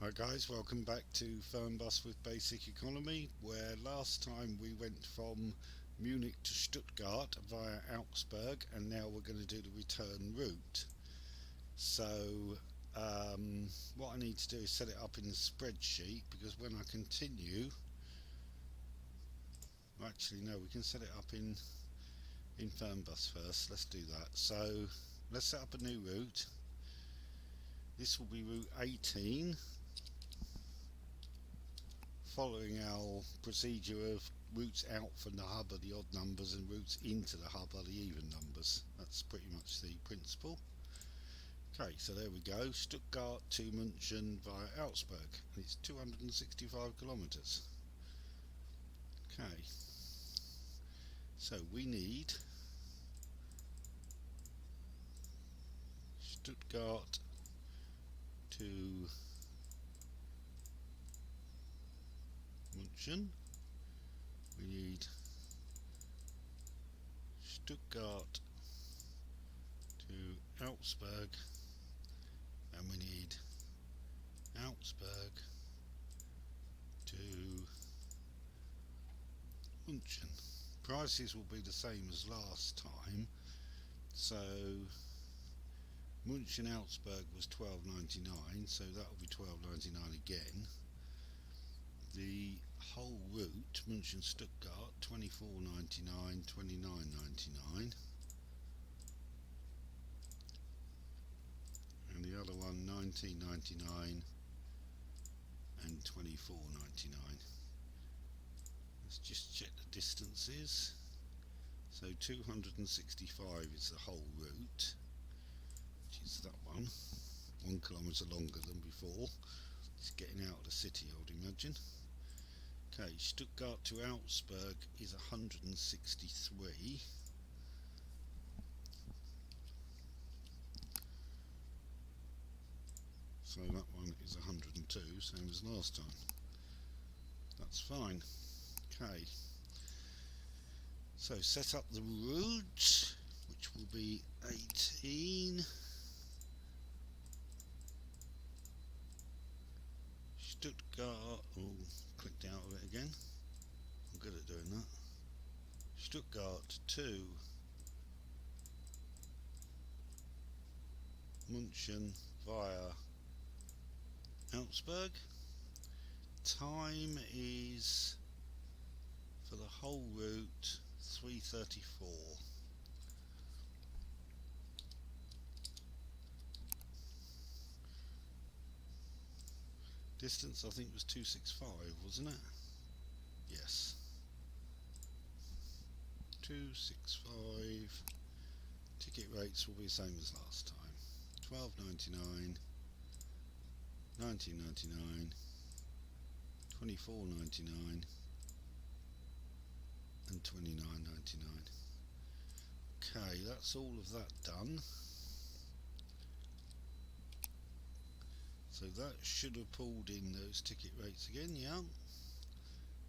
Hi guys, welcome back to Fernbus with Basic Economy, where last time we went from Munich to Stuttgart via Augsburg, and now we're going to do the return route. So what I need to do is set it up in the spreadsheet, because when I continue, actually no, we can set it up in Fernbus first. Let's do that. So let's set up a new route. This will be route 18, following our procedure of routes out from the hub are the odd numbers and routes into the hub are the even numbers. That's pretty much the principle. Okay, so there we go. Stuttgart to München via Augsburg, and it's 265 kilometres. Okay, so we need Stuttgart to München. We need Stuttgart to Augsburg, and we need Augsburg to München. Prices will be the same as last time, so München Augsburg was £12.99, so that will be £12.99 again. The whole route, München Stuttgart, £24.99, £29.99, and the other one £19.99 and £24.99. Let's just check the distances. So 265 is the whole route, which is that one, 1 kilometre longer than before. It's getting out of the city, I would imagine. Okay, Stuttgart to Augsburg is 163. So that one is 102, same as last time. That's fine. Okay. So set up the route, which will be 18. Stuttgart, clicked out of it again. I'm good at doing that. Stuttgart to München via Augsburg. Time is, for the whole route, 3:34. Distance I think was 265, wasn't it? Yes. 265. Ticket rates will be the same as last time. £12.99, £19.99, £24.99 and £29.99. Okay, that's all of that done. So that should have pulled in those ticket rates again, yeah.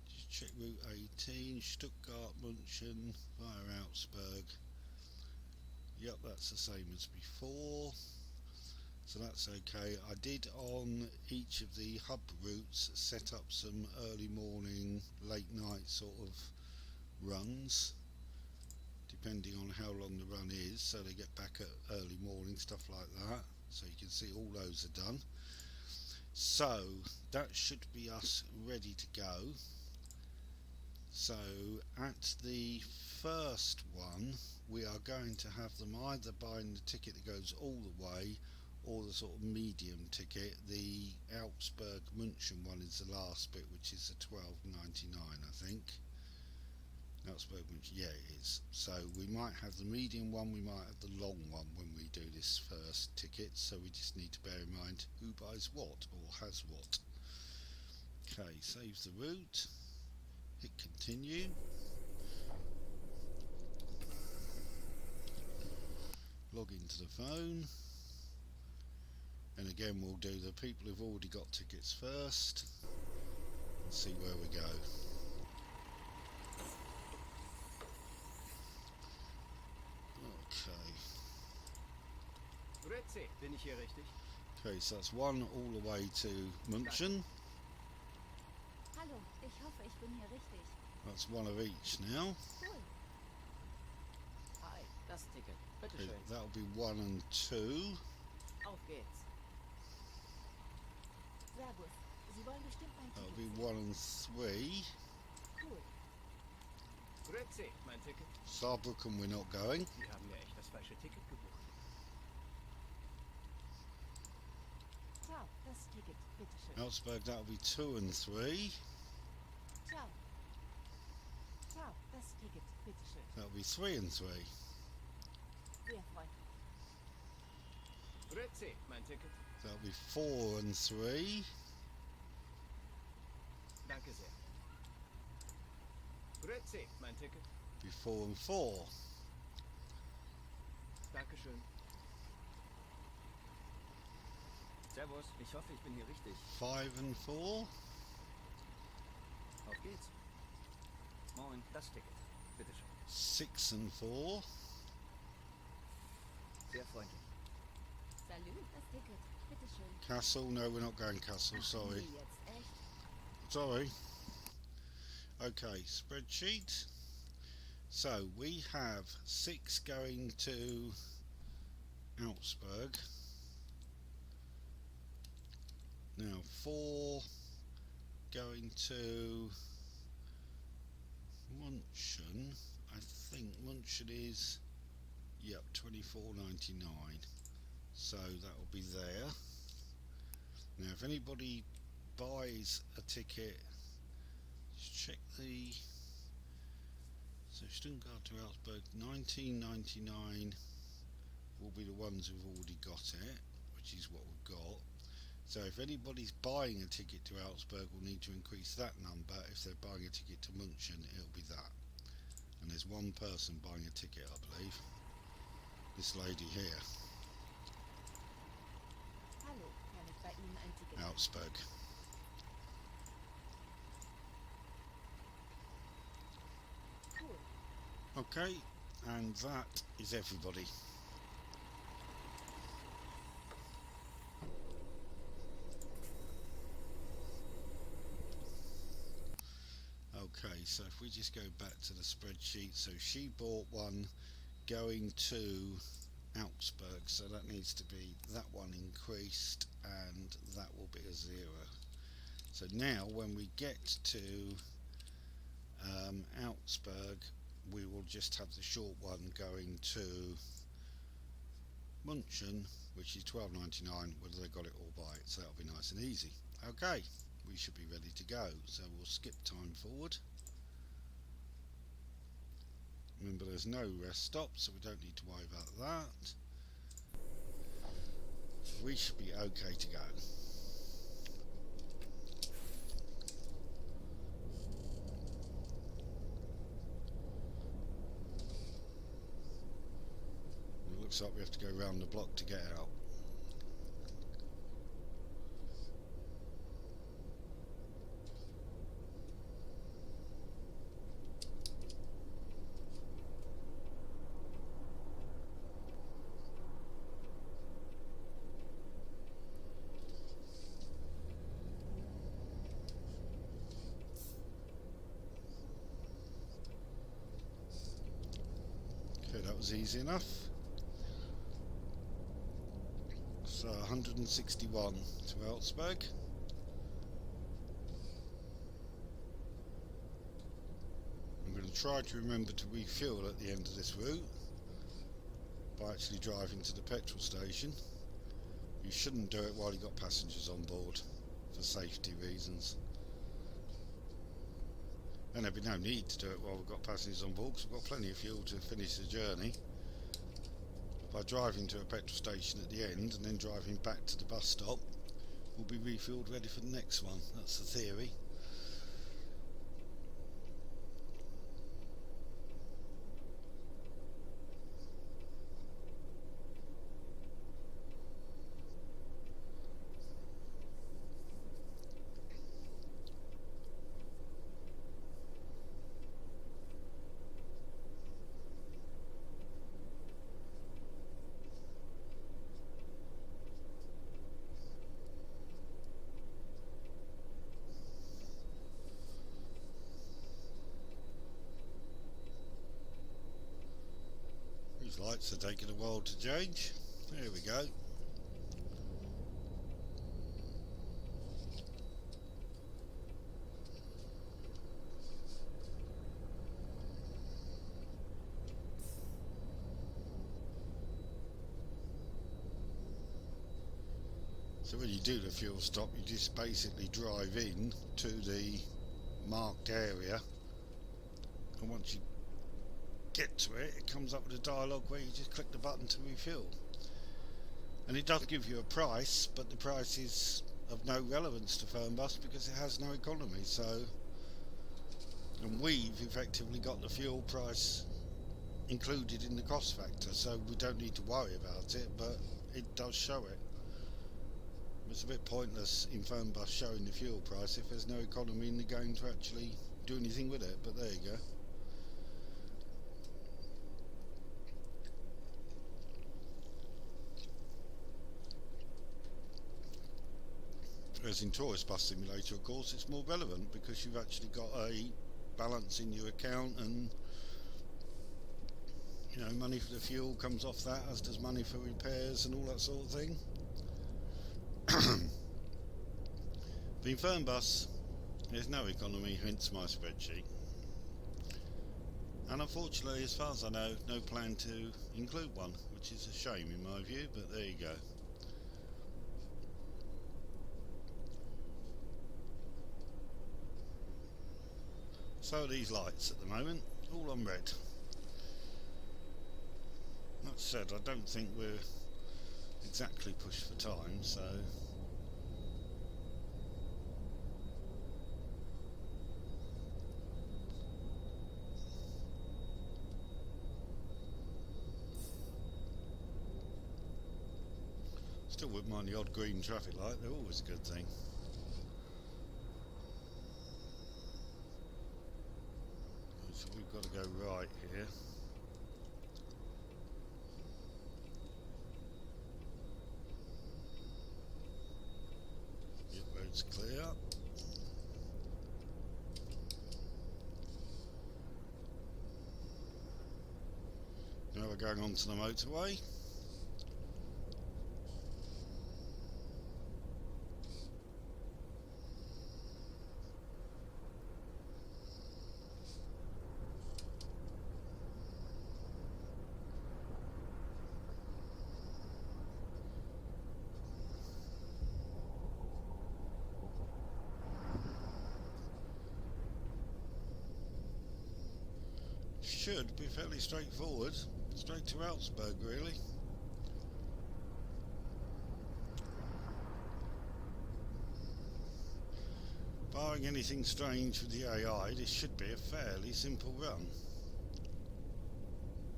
Just check route 18, Stuttgart, München via Augsburg. Yep, that's the same as before. So that's okay. I did on each of the hub routes set up some early morning, late night sort of runs, depending on how long the run is, so they get back at early morning, stuff like that. So you can see all those are done. So that should be us ready to go. So at the first one, we are going to have them either buying the ticket that goes all the way, or the sort of medium ticket. The Augsburg München one is the last bit, which is the £12.99, I think. Augsburg München, yeah, it is. So we might have the medium one, we might have the long one when we do this first ticket. So we just need to bear in mind who buys what or has what. Okay, save the route. Hit continue. Log into the phone. And again, we'll do the people who've already got tickets first and see where we go. Okay. Grüezi, bin ich hier richtig? Okay, so that's one all the way to München. Hallo, ich hoffe, ich bin hier richtig. That's one of each now. Cool. Hi, das Ticket. Bitte Okay, schön. that'll be 1 and 2. Auf geht's. Servus. Sie wollen bestimmt mein That'll Ticket be sehen. 1 and 3. Cool. Grüezi, mein Ticket. Saarbrücken we're not going. Sie haben mir echt das falsche Ticket gebucht. Ciao, das Ticket, bitteschön. Augsburg, that'll be 2 and 3. Ciao. Ciao, das Ticket, bitteschön. That'll be 3 and 3. Sehr freundlich. Grüezi, mein Ticket. That'll be 4 and 3. Danke sehr. Grüezi, mein Ticket. Be 4 and 4. Dankeschön. Servus, ich hoffe, ich bin hier richtig. 5 and 4. Auf geht's. Moin, das Ticket. Bitte schön. 6 and 4. Sehr freundlich. Salut, das Ticket, bitteschön. Castle, no, we're not going Castle, Ach, sorry. nee, jetzt echt? Sorry. Okay, spreadsheet. So we have 6 going to Augsburg. Now 4 going to München. I think München is, yep, 24.99. So that will be there. Now if anybody buys a ticket, just check the, so Stuttgart to Augsburg, 19.99 will be the ones who've already got it, which is what we've got. So if anybody's buying a ticket to Augsburg, we'll need to increase that number. If they're buying a ticket to München, it'll be that. And there's one person buying a ticket, I believe. This lady here, Hallo, kann ich bei Ihnen ein Ticket Augsburg. Cool. Okay, and that is everybody. Okay, so if we just go back to the spreadsheet, so she bought one going to Augsburg, so that needs to be that one increased, and that will be a 0. So now when we get to Augsburg, we will just have the short one going to München, which is 12.99, whether they got it or buy it, so that'll be nice and easy. Okay, we should be ready to go, so we'll skip time forward. Remember, there's no rest stop, so we don't need to worry about that. We should be okay to go. It looks like we have to go round the block to get out. Okay, that was easy enough. So 161 to Augsburg. I'm going to try to remember to refuel at the end of this route by actually driving to the petrol station. You shouldn't do it while you've got passengers on board for safety reasons. And there'd be no need to do it while we've got passengers on board because we've got plenty of fuel to finish the journey. By driving to a petrol station at the end and then driving back to the bus stop, we'll be refueled ready for the next one. That's the theory. These lights are taking a while to change. There we go. So when you do the fuel stop, you just basically drive in to the marked area, and once you get to it, it comes up with a dialogue where you just click the button to refuel. And it does give you a price, but the price is of no relevance to Fernbus because it has no economy. So, and we've effectively got the fuel price included in the cost factor, so we don't need to worry about it, but it does show it. It's a bit pointless in Fernbus showing the fuel price if there's no economy in the game to actually do anything with it, but there you go. Whereas in Tourist Bus Simulator, of course, it's more relevant because you've actually got a balance in your account, and you know, money for the fuel comes off that, as does money for repairs and all that sort of thing. But in Fernbus, there's no economy, hence my spreadsheet. And unfortunately, as far as I know, no plan to include one, which is a shame in my view, but there you go. So are these lights at the moment, all on red. That said, I don't think we're exactly pushed for time, so still wouldn't mind the odd green traffic light, they're always a good thing. So we've got to go right here. Yep, road's clear. Now we're going on to the motorway. Should be fairly straightforward, straight to Augsburg really. Barring anything strange with the AI, this should be a fairly simple run.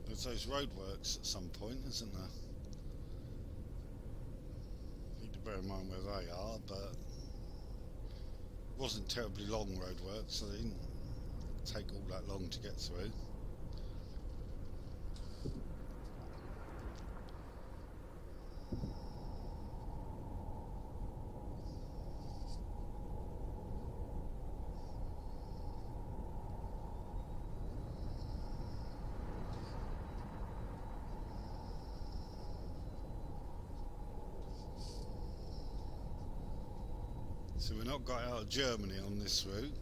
There's those roadworks at some point, isn't there? Need to bear in mind where they are, but it wasn't terribly long roadworks, so they didn't take all that long to get through. So we're not got out of Germany on this route.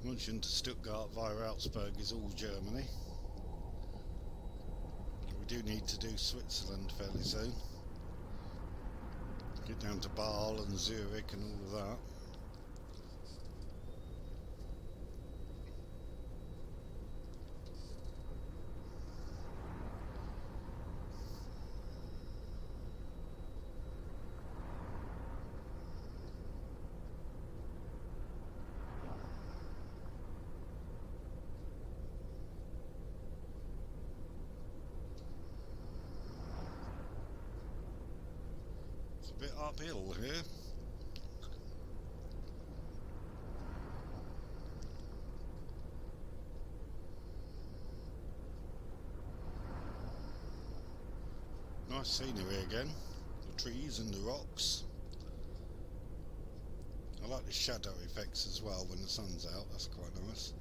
München to Stuttgart via Augsburg is all Germany. We do need to do Switzerland fairly soon. Get down to Basel and Zurich and all of that. It's a bit uphill here. Nice scenery again, the trees and the rocks. I like the shadow effects as well when the sun's out, that's quite nice.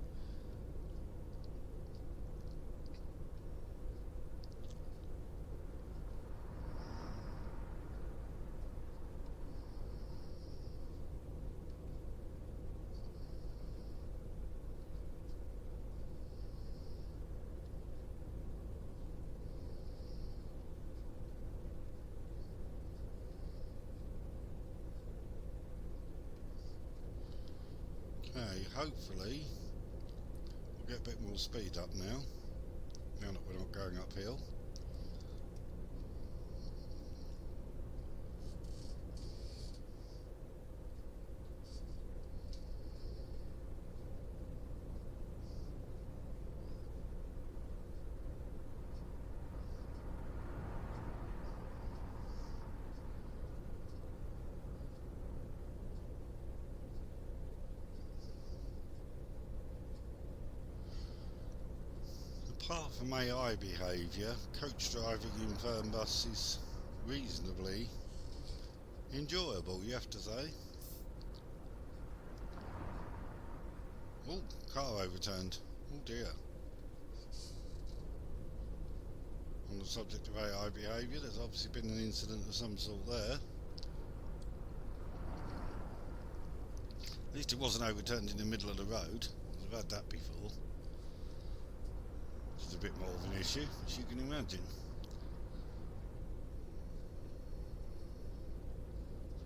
hopefully we'll get a bit more speed up now that we're not going uphill. Apart from AI behaviour, coach driving in Fernbus is reasonably enjoyable, you have to say. Oh, car overturned. Oh dear. On the subject of AI behaviour, there's obviously been an incident of some sort there. At least it wasn't overturned in the middle of the road. I've had that before. It's a bit more of an issue, as you can imagine.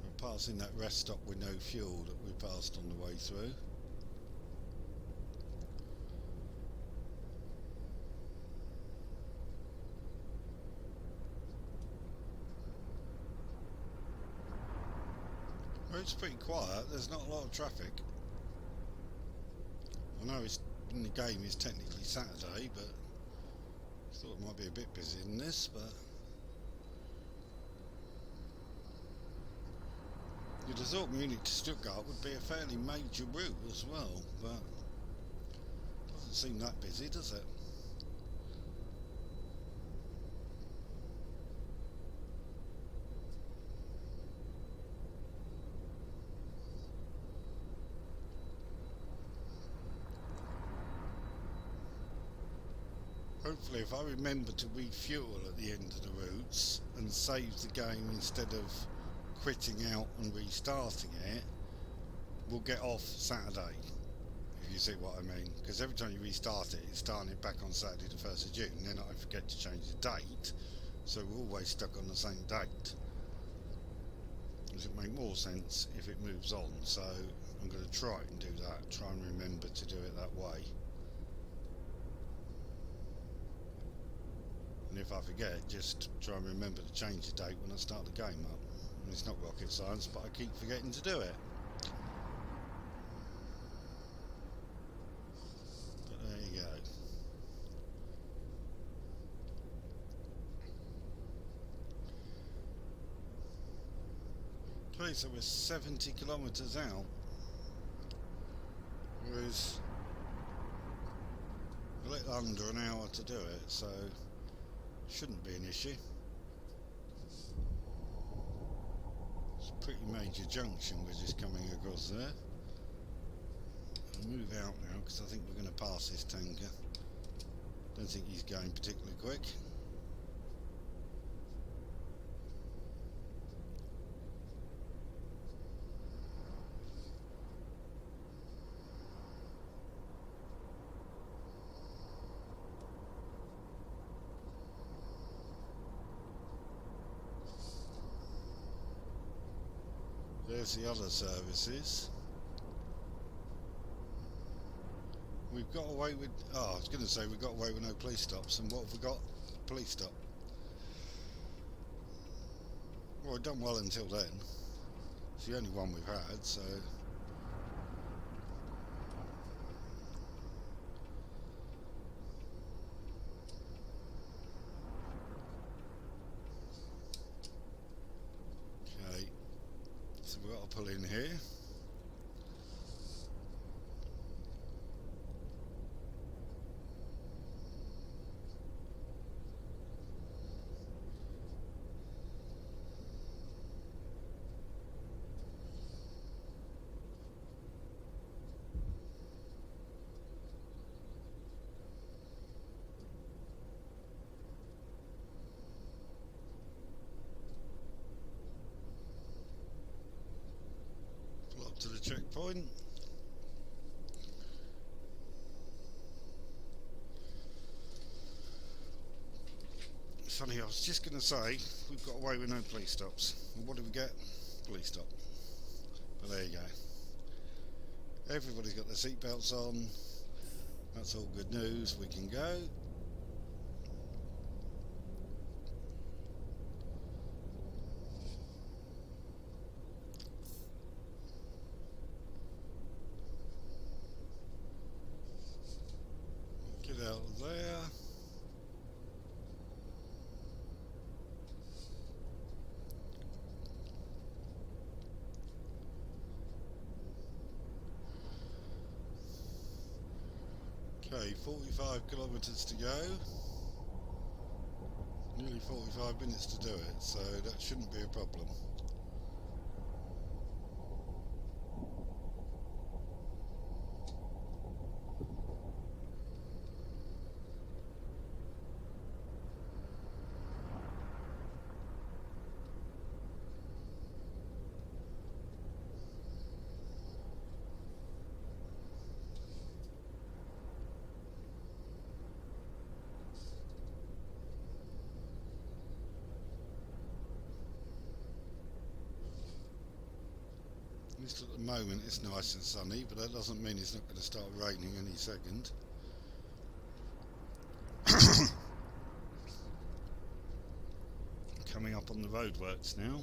We're passing that rest stop with no fuel that we passed on the way through. It's pretty quiet, there's not a lot of traffic. I know it's in the game it's technically Saturday, but I thought it might be a bit busy than this, but you'd have thought Munich to Stuttgart would be a fairly major route as well, but it doesn't seem that busy, does it? Hopefully if I remember to refuel at the end of the routes and save the game instead of quitting out and restarting it, we'll get off Saturday, if you see what I mean. Because every time you restart it, it's starting it back on Saturday the 1st of June, then I forget to change the date, so we're always stuck on the same date. Does it make more sense if it moves on? So I'm going to try and do that, try and remember to do it that way. And if I forget, just try and remember to change the date when I start the game up. And it's not rocket science, but I keep forgetting to do it. But there you go. Okay, so we're 70 kilometres out. With a little under an hour to do it, so shouldn't be an issue. It's a pretty major junction we're just coming across there. I'll move out now because I think we're going to pass this tanker. Don't think he's going particularly quick. There's the other services. We've got away with... Oh, I was going to say we got away with no police stops, and what have we got? Police stop. Well, we've done well until then. It's the only one we've had, so... Okay. So we've got to pull in here. Pull up to the checkpoint. Funny, I was just going to say we've got away with no police stops. Well, what do we get? Police stop. But there you go. Everybody's got their seatbelts on. That's all good news. We can go. Get out of there. Okay, 45 kilometres to go. Nearly 45 minutes to do it, so that shouldn't be a problem. At least at the moment it's nice and sunny, but that doesn't mean it's not going to start raining any second. Coming up on the roadworks now.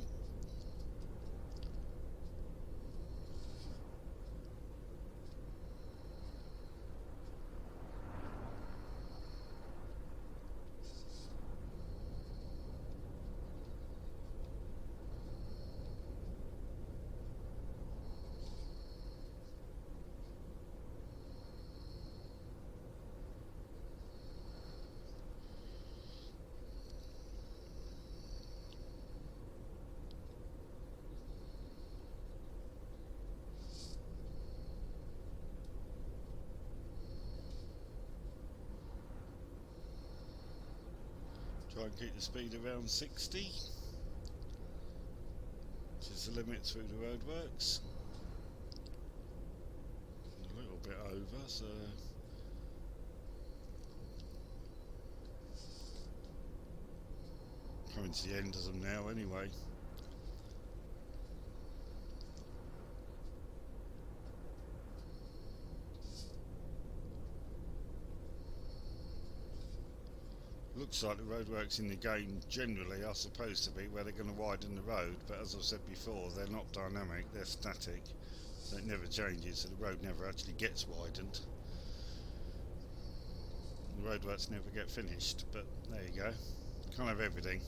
Try and keep the speed around 60, which is the limit through the roadworks. A little bit over, so coming to the end of them now anyway. Looks like the roadworks in the game generally are supposed to be where they're going to widen the road, but as I've said before, they're not dynamic, they're static, so it never changes, so the road never actually gets widened. The roadworks never get finished, but there you go, kind of everything.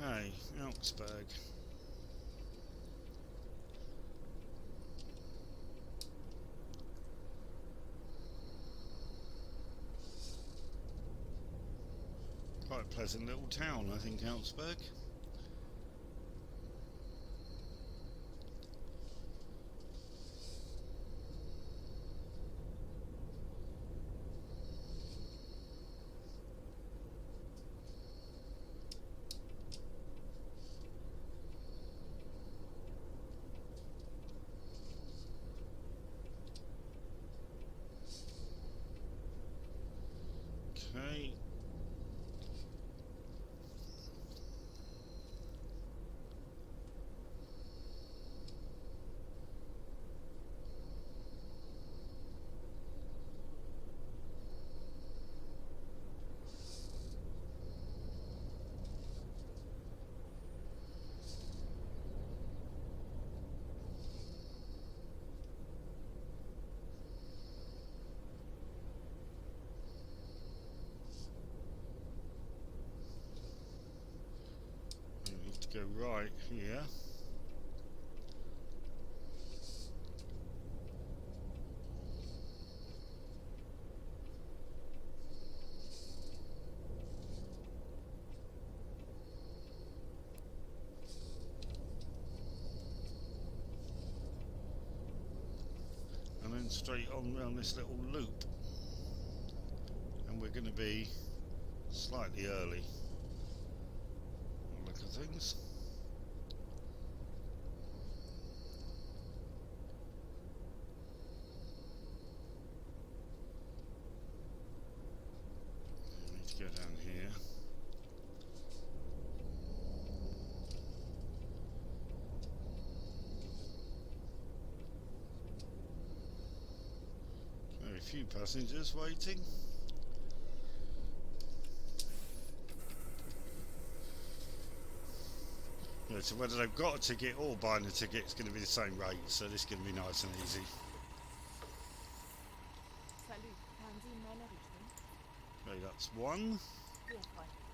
Okay, Augsburg. Quite a pleasant little town, I think, Augsburg. Okay. We need to go right here. And then straight on round this little loop, and we're going to be slightly early. Look at things. We need to go down here. few passengers waiting. Yeah, so whether they've got a ticket or buying a ticket, it's going to be the same rate, so this is going to be nice and easy. Salut, fahren Sie in meine Richtung? Okay, that's one. Sehr freundlich.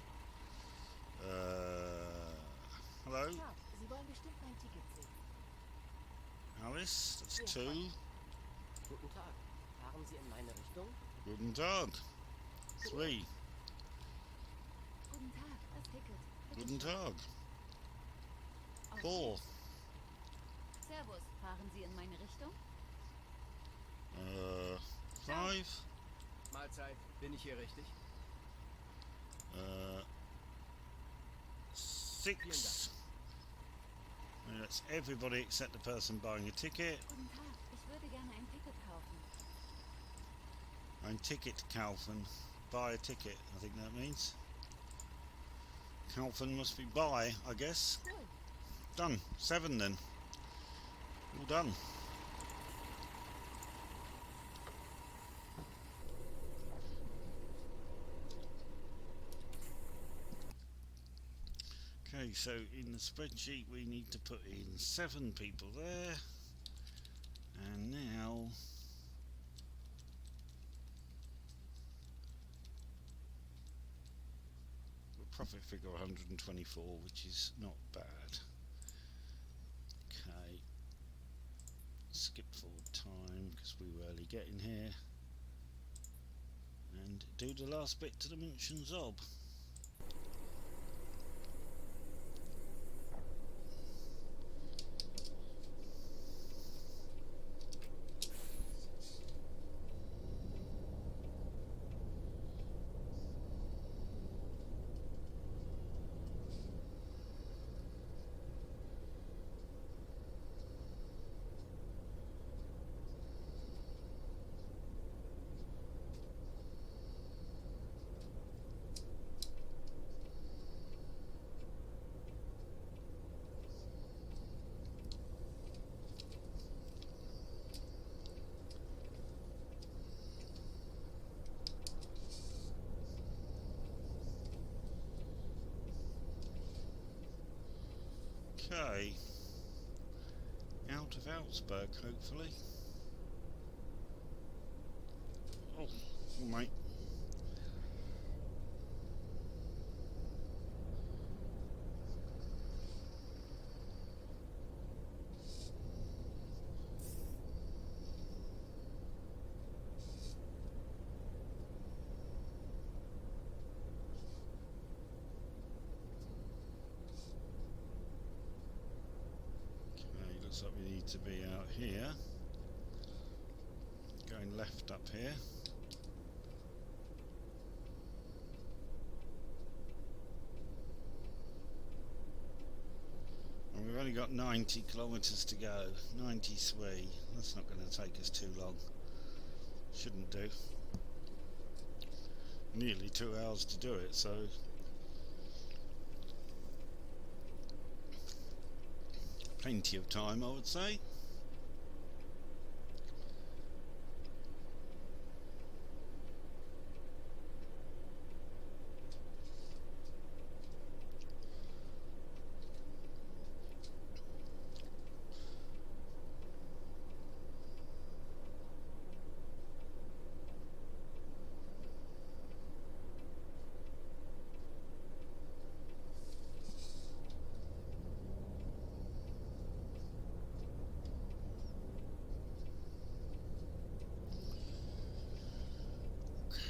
Hello, Ciao, Sie wollen bestimmt mein Ticket sehen. Alice, that's Sehr two. freundlich. Guten Tag. Fahren Sie in meine Richtung? Guten Tag. Three. Guten Tag, das Ticket. Bitte Guten schön. Tag. Auf Four. geht's. Servus, fahren Sie in meine Richtung? Five. Mahlzeit. Bin ich hier richtig? Six. And that's everybody except the person buying a ticket. Guten Tag, ich würde gerne ein Ticket kaufen. Ein Ticket kaufen. Buy a ticket, I think that means. Kaufen must be buy, I guess. Cool. Done. 7 then. All done. Okay, so in the spreadsheet we need to put in 7 people there. And now profit figure 124, which is not bad. Okay, skip forward time because we were early getting here, and do the last bit to the München Zob. Okay, out of Augsburg, hopefully. Oh, mate. Looks like we need to be out here, going left up here. And we've only got 90 kilometres to go, 93. That's not going to take us too long. Shouldn't do. Nearly 2 hours to do it, so plenty of time, I would say.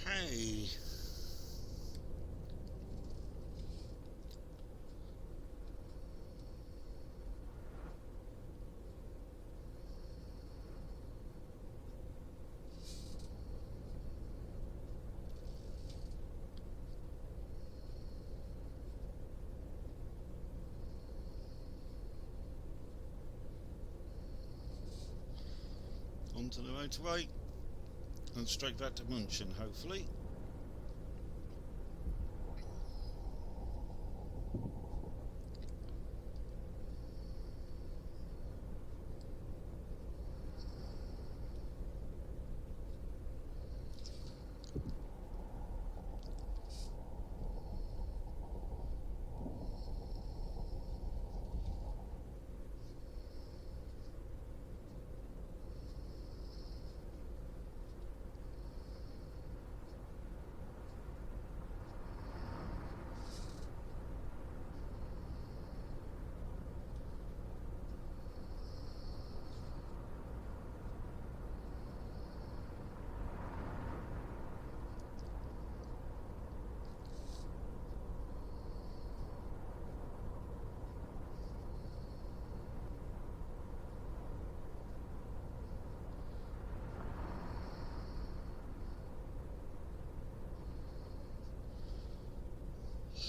Okay. Onto the motorway and straight back to München, hopefully.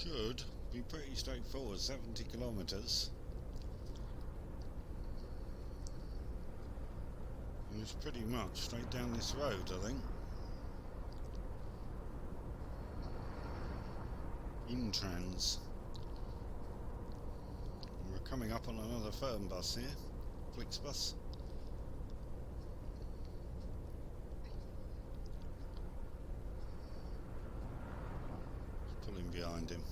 should be pretty straightforward. 70 kilometres. And it's pretty much straight down this road, I think. Intrans. We're coming up on another Fernbus here. Flixbus. Pulling behind him.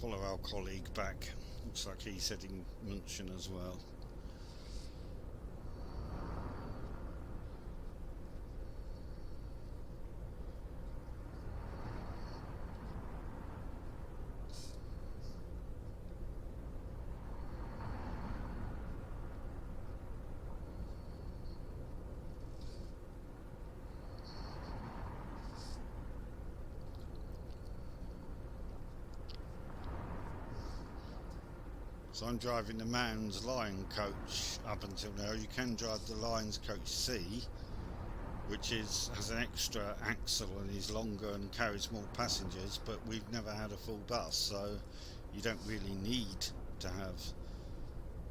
Follow our colleague back. Looks like he's heading München as well. So I'm driving the Man's Lion coach up until now. You can drive the Lion's coach C, which has an extra axle and is longer and carries more passengers, but we've never had a full bus, so you don't really need to have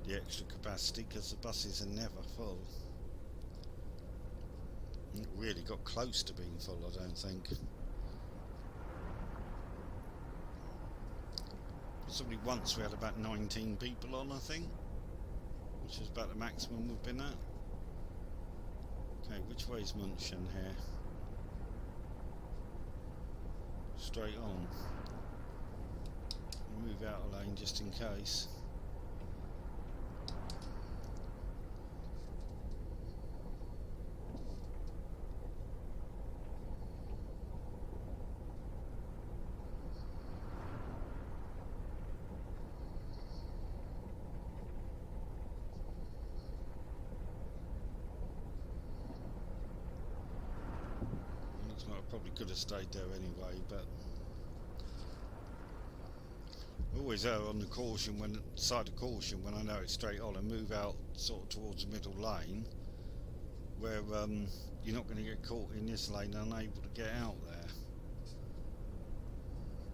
the extra capacity because the buses are never full. It really got close to being full, I don't think. Possibly once we had about 19 people on, I think, which is about the maximum we've been at. Okay, which way's München here? Straight on. Move out a lane just in case. Probably could have stayed there anyway, but always err on the side of caution when I know it's straight on, and move out sort of towards the middle lane where you're not going to get caught in this lane and unable to get out there.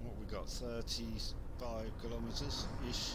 What we got, 35 kilometres ish.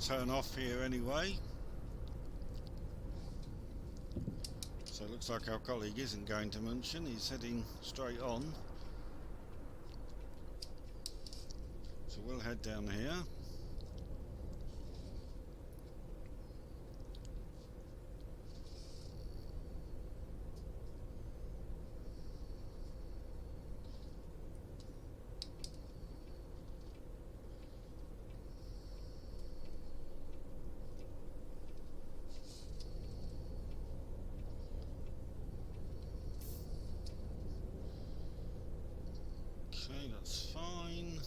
Turn off here anyway, so it looks like our colleague isn't going to München, he's heading straight on, so we'll head down here. Okay, that's fine.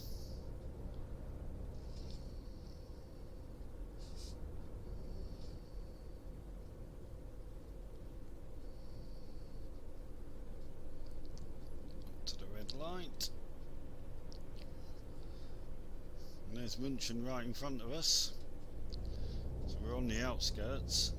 Up to the red light. And there's München right in front of us. So we're on the outskirts.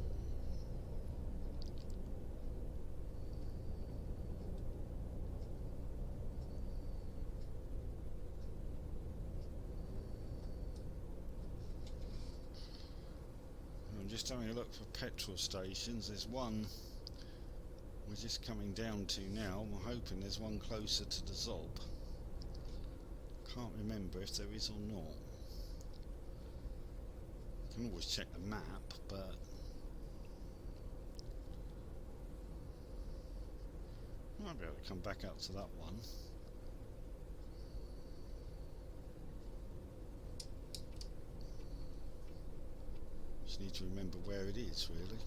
Just having a look for petrol stations. There's one we're just coming down to now. I'm hoping there's one closer to the Zob. Can't remember if there is or not. Can always check the map, but might be able to come back up to that one. Just need to remember where it is, really.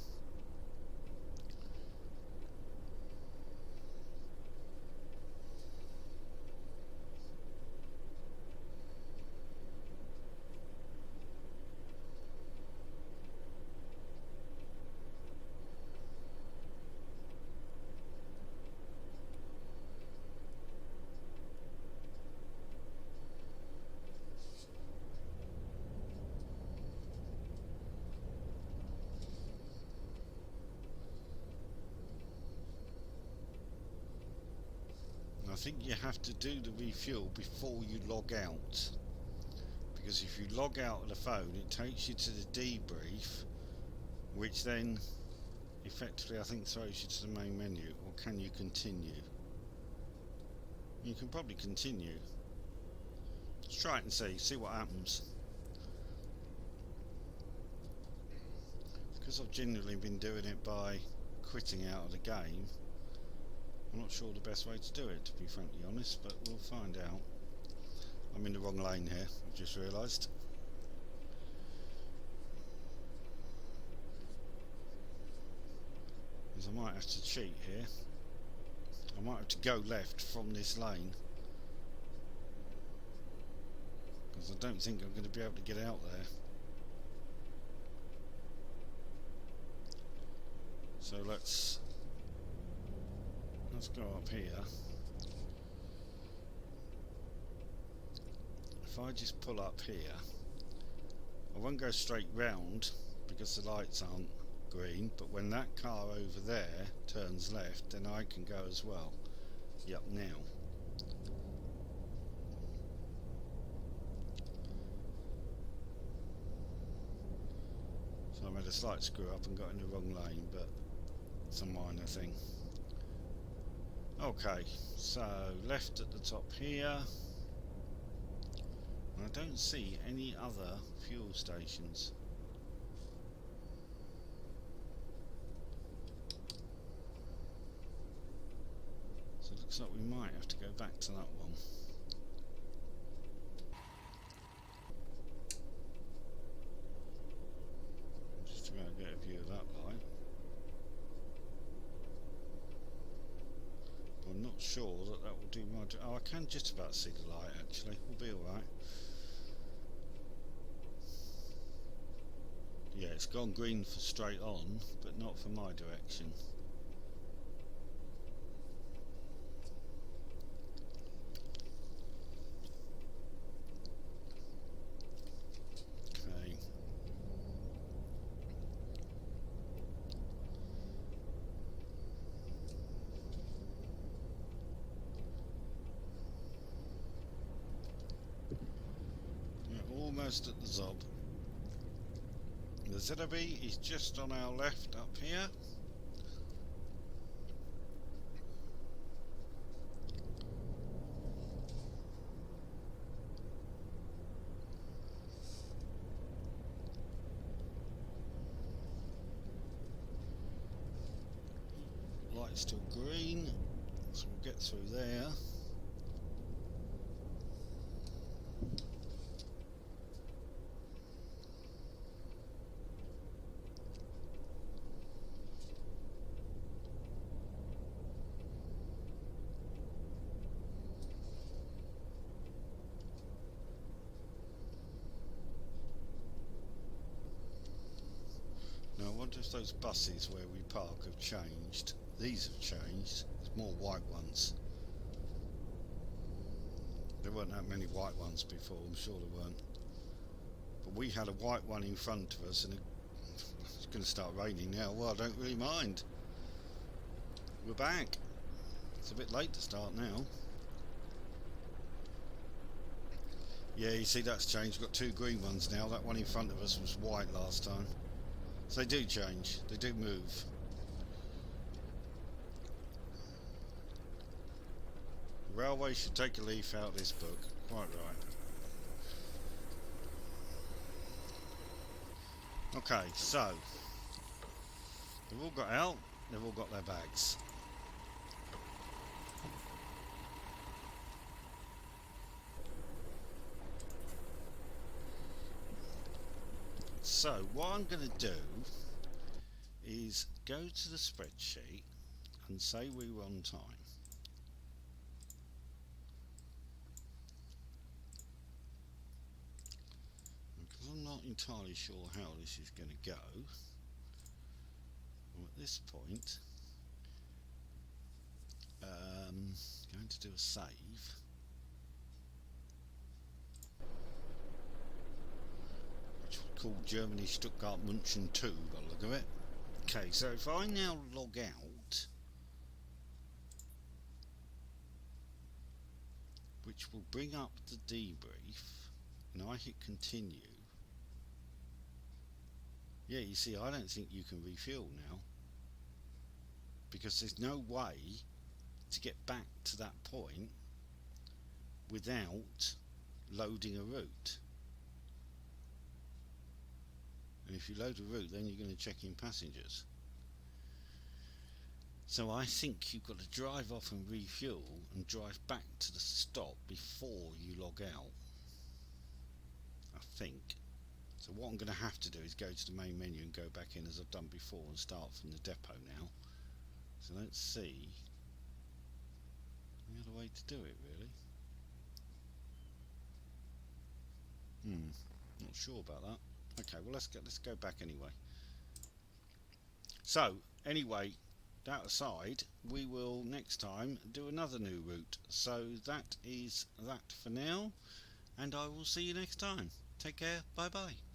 I think you have to do the refuel before you log out, because if you log out of the phone it takes you to the debrief, which then effectively I think throws you to the main menu. Or can you continue? You can probably continue. Let's try it and see what happens, because I've generally been doing it by quitting out of the game. I'm not sure the best way to do it, to be frankly honest, but we'll find out. I'm in the wrong lane here, I've just realised. Because I might have to cheat here. I might have to go left from this lane, because I don't think I'm going to be able to get out there. So let's go up here. If I just pull up here, I won't go straight round because the lights aren't green, but when that car over there turns left, then I can go as well. Yep, now. So I made a slight screw up and got in the wrong lane, but it's a minor thing. Okay, so left at the top here. I don't see any other fuel stations. So it looks like we might have to go back to that one. Just to go and get a view of that light. I'm not sure that will do my job. Oh, I can just about see the light actually. We'll be alright. Yeah, it's gone green for straight on, but not for my direction. Okay. We're almost at the Zob. The ZB is just on our left up here. Light's still green, so we'll get through there. Now I wonder if those buses where we park have changed. These have changed. There's more white ones. There weren't that many white ones before, I'm sure there weren't. But we had a white one in front of us, and it's going to start raining now. Well, I don't really mind. We're back. It's a bit late to start now. Yeah, you see that's changed. We've got two green ones now. That one in front of us was white last time. So they do change. They do move. Railway should take a leaf out of this book. Quite right. Okay, so they've all got out. They've all got their bags. So what I'm going to do is go to the spreadsheet and say we were on time. Because I'm not entirely sure how this is going to go, I'm at this point going to do a save. Which we'll call Germany Stuttgart München 2 by the look of it. Okay, so if I now log out, which will bring up the debrief, and I hit continue, yeah, you see, I don't think you can refuel now, because there's no way to get back to that point without loading a route. And if you load a route, then you're going to check in passengers. So I think you've got to drive off and refuel and drive back to the stop before you log out, I think. So what I'm going to have to do is go to the main menu and go back in as I've done before and start from the depot now. So let's see any other way to do it, really. Not sure about that. Okay, well let's go back anyway. So anyway, that aside, we will next time do another new route. So that is that for now, and I will see you next time. Take care. Bye bye.